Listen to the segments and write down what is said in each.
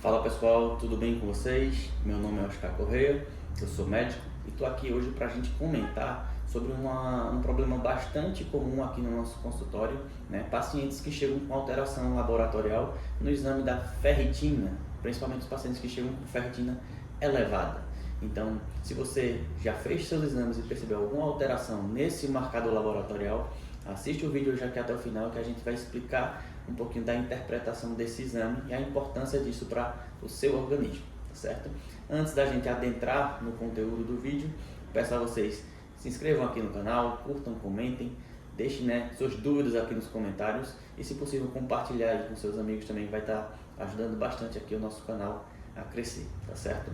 Fala pessoal, tudo bem com vocês? Meu nome é Oscar Correia, eu sou médico e estou aqui hoje para a gente comentar sobre um problema bastante comum aqui no nosso consultório, né? Pacientes que chegam com alteração laboratorial no exame da ferritina, principalmente os pacientes que chegam com ferritina elevada. Então, se você já fez seus exames e percebeu alguma alteração nesse marcador laboratorial, assiste o vídeo já aqui até o final que a gente vai explicar um pouquinho da interpretação desse exame e a importância disso para o seu organismo, certo? Antes da gente adentrar no conteúdo do vídeo, peço a vocês se inscrevam aqui no canal, curtam, comentem, deixem suas dúvidas aqui nos comentários e, se possível, compartilhar aí com seus amigos também, vai estar ajudando bastante aqui o nosso canal a crescer, tá certo?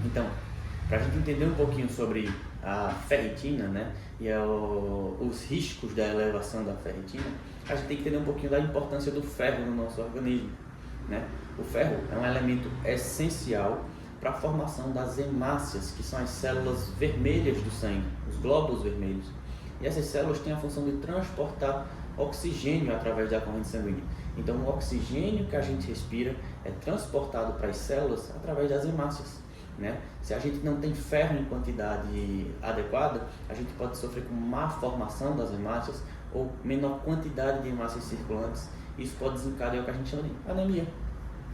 Então, para a gente entender um pouquinho sobre a ferritina, e os riscos da elevação da ferritina, a gente tem que entender um pouquinho da importância do ferro no nosso organismo, O ferro é um elemento essencial para a formação das hemácias, que são as células vermelhas do sangue, os glóbulos vermelhos. E essas células têm a função de transportar oxigênio através da corrente sanguínea. Então, o oxigênio que a gente respira é transportado para as células através das hemácias. Se a gente não tem ferro em quantidade adequada, a gente pode sofrer com má formação das hemácias ou menor quantidade de hemácias circulantes. Isso pode desencadear o que a gente chama de anemia.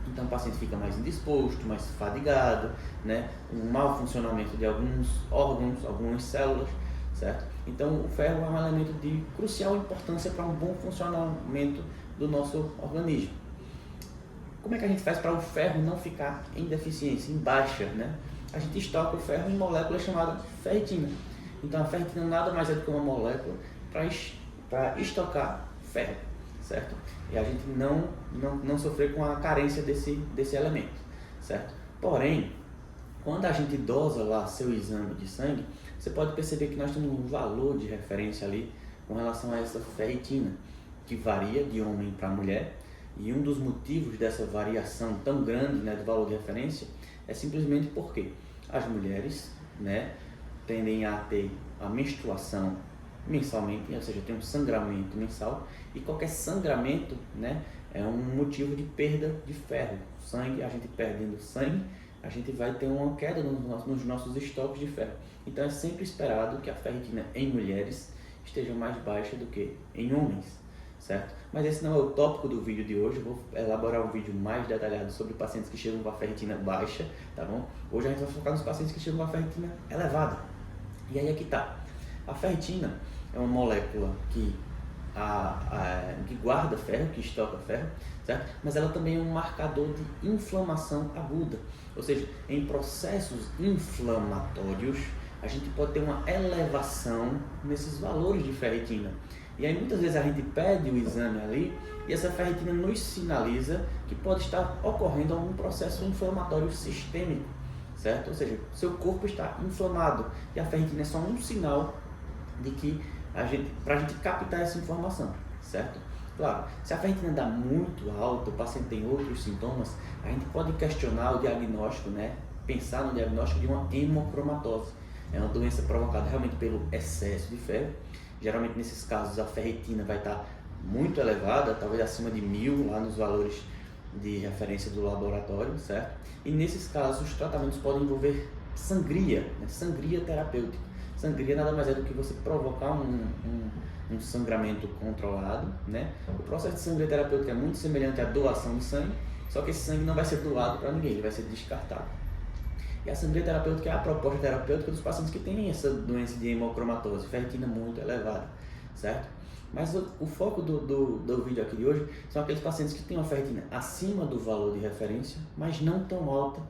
Então o paciente fica mais indisposto, mais fadigado, um mau funcionamento de alguns órgãos, algumas células, certo? Então o ferro é um elemento de crucial importância para um bom funcionamento do nosso organismo. Como é que a gente faz para o ferro não ficar em deficiência, em baixa, A gente estoca o ferro em moléculas chamadas ferritina. Então a ferritina nada mais é do que uma molécula para estocar ferro, certo? E a gente não sofrer com a carência desse elemento, certo? Porém, quando a gente dosa lá seu exame de sangue, você pode perceber que nós temos um valor de referência ali com relação a essa ferritina, que varia de homem para mulher. E um dos motivos dessa variação tão grande do valor de referência é simplesmente porque as mulheres tendem a ter a menstruação mensalmente, ou seja, tem um sangramento mensal, e qualquer sangramento é um motivo de perda de ferro. Sangue, a gente perdendo sangue, a gente vai ter uma queda nos nossos estoques de ferro. Então é sempre esperado que a ferritina em mulheres esteja mais baixa do que em homens, certo? Mas esse não é o tópico do vídeo de hoje. Eu vou elaborar um vídeo mais detalhado sobre pacientes que chegam com a ferritina baixa, tá bom? Hoje a gente vai focar nos pacientes que chegam com a ferritina elevada. E aí é que tá. A ferritina é uma molécula que guarda ferro, que estoca ferro, certo? Mas ela também é um marcador de inflamação aguda. Ou seja, em processos inflamatórios, a gente pode ter uma elevação nesses valores de ferritina. E aí muitas vezes a gente pede o exame ali e essa ferritina nos sinaliza que pode estar ocorrendo algum processo inflamatório sistêmico, certo? Ou seja, seu corpo está inflamado e a ferritina é só um sinal de que para a gente captar essa informação, certo? Claro, se a ferritina dá muito alta, o paciente tem outros sintomas, a gente pode questionar o diagnóstico, pensar no diagnóstico de uma hemocromatose. É uma doença provocada realmente pelo excesso de ferro. Geralmente nesses casos a ferritina vai estar muito elevada, talvez acima de 1000 lá nos valores de referência do laboratório, certo? E nesses casos os tratamentos podem envolver sangria, sangria terapêutica. Sangria nada mais é do que você provocar um sangramento controlado, O processo de sangria terapêutica é muito semelhante à doação de sangue, só que esse sangue não vai ser doado para ninguém, ele vai ser descartado. E a sangria terapêutica é a proposta terapêutica dos pacientes que têm essa doença de hemocromatose, ferritina muito elevada, certo? Mas o foco do vídeo aqui de hoje são aqueles pacientes que têm uma ferritina acima do valor de referência, mas não tão alta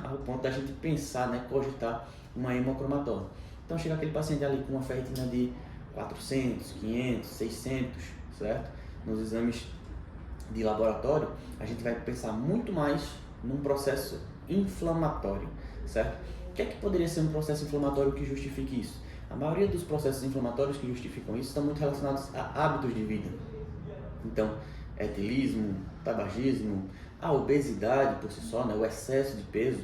ao ponto da gente pensar, cogitar uma hemocromatose. Então chega aquele paciente ali com uma ferritina de 400, 500, 600, certo? Nos exames de laboratório, a gente vai pensar muito mais num processo inflamatório, certo? O que é que poderia ser um processo inflamatório que justifique isso? A maioria dos processos inflamatórios que justificam isso estão muito relacionados a hábitos de vida. Então, etilismo, tabagismo, a obesidade por si só, o excesso de peso.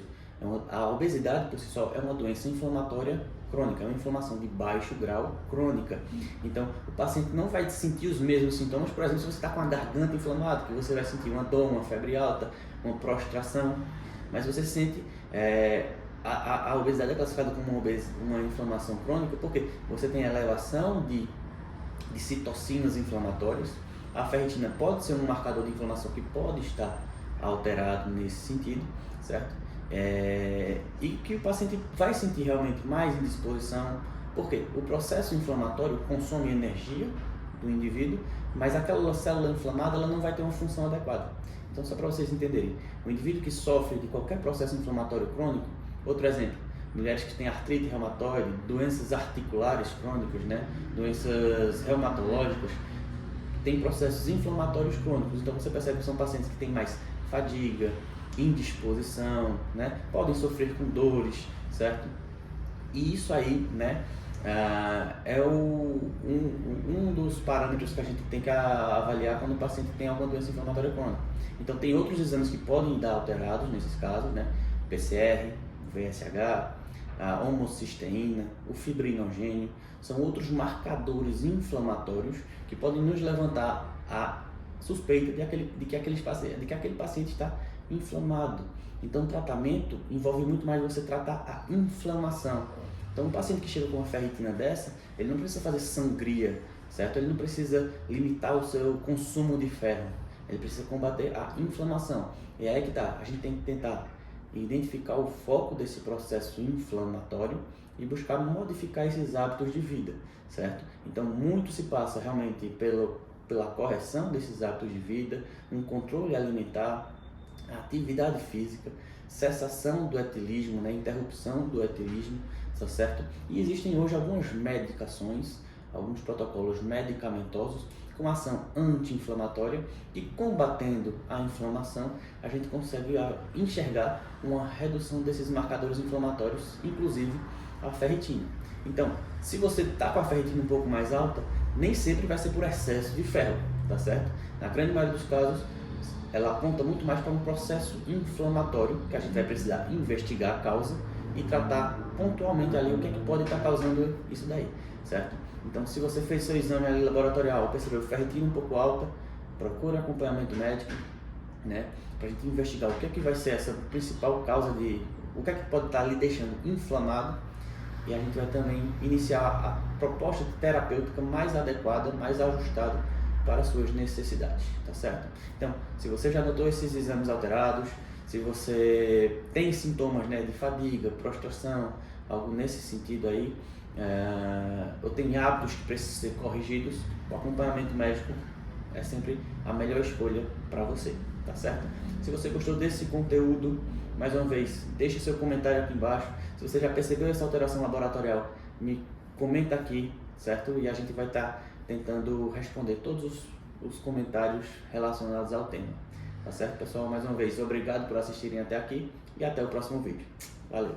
A obesidade por si só é uma doença inflamatória crônica, é uma inflamação de baixo grau crônica. Então, o paciente não vai sentir os mesmos sintomas, por exemplo, se você está com a garganta inflamada, que você vai sentir uma dor, uma febre alta, uma prostração, mas você sente a obesidade é classificada como uma inflamação crônica porque você tem elevação de citocinas inflamatórias. A ferritina pode ser um marcador de inflamação que pode estar alterado nesse sentido, certo? E que o paciente vai sentir realmente mais indisposição, porque o processo inflamatório consome energia do indivíduo, mas aquela célula inflamada ela não vai ter uma função adequada. Então, só para vocês entenderem, o indivíduo que sofre de qualquer processo inflamatório crônico, outro exemplo, mulheres que têm artrite reumatoide, doenças articulares crônicas, né? Doenças reumatológicas, têm processos inflamatórios crônicos. Então você percebe que são pacientes que têm mais fadiga, indisposição, né? Podem sofrer com dores, certo? E isso aí, né? É um dos parâmetros que a gente tem que avaliar quando o paciente tem alguma doença inflamatória crônica. Então tem outros exames que podem dar alterados nesses casos, né? PCR, VSH, a homocisteína, o fibrinogênio, são outros marcadores inflamatórios que podem nos levantar a suspeita de que aquele paciente está inflamado. Então o tratamento envolve muito mais você tratar a inflamação. Então um paciente que chega com uma ferritina dessa, ele não precisa fazer sangria, certo? Ele não precisa limitar o seu consumo de ferro, ele precisa combater a inflamação. E é aí que tá, a gente tem que tentar identificar o foco desse processo inflamatório e buscar modificar esses hábitos de vida, certo? Então muito se passa realmente pela correção desses hábitos de vida, um controle alimentar, atividade física, cessação do etilismo, né? Interrupção do etilismo, tá certo? E existem hoje algumas medicações, alguns protocolos medicamentosos com ação anti-inflamatória e combatendo a inflamação, a gente consegue enxergar uma redução desses marcadores inflamatórios, inclusive a ferritina. Então, se você está com a ferritina um pouco mais alta, nem sempre vai ser por excesso de ferro, tá certo? Na grande maioria dos casos, ela aponta muito mais para um processo inflamatório, que a gente vai precisar investigar a causa e tratar pontualmente ali o que é que pode estar causando isso daí, certo? Então, se você fez seu exame ali laboratorial, percebeu ferritina um pouco alta, procure acompanhamento médico, né? Para a gente investigar o que é que vai ser essa principal causa o que é que pode estar lhe deixando inflamado, e a gente vai também iniciar a proposta terapêutica mais adequada, mais ajustada para as suas necessidades, tá certo? Então, se você já notou esses exames alterados, se você tem sintomas, né, de fadiga, prostração, algo nesse sentido aí, ou tem hábitos que precisam ser corrigidos, o acompanhamento médico é sempre a melhor escolha para você, tá certo? Se você gostou desse conteúdo, mais uma vez, deixe seu comentário aqui embaixo. Se você já percebeu essa alteração laboratorial, me comenta aqui, certo? E a gente vai estar tentando responder todos os comentários relacionados ao tema, tá certo, pessoal? Mais uma vez, obrigado por assistirem até aqui e até o próximo vídeo. Valeu!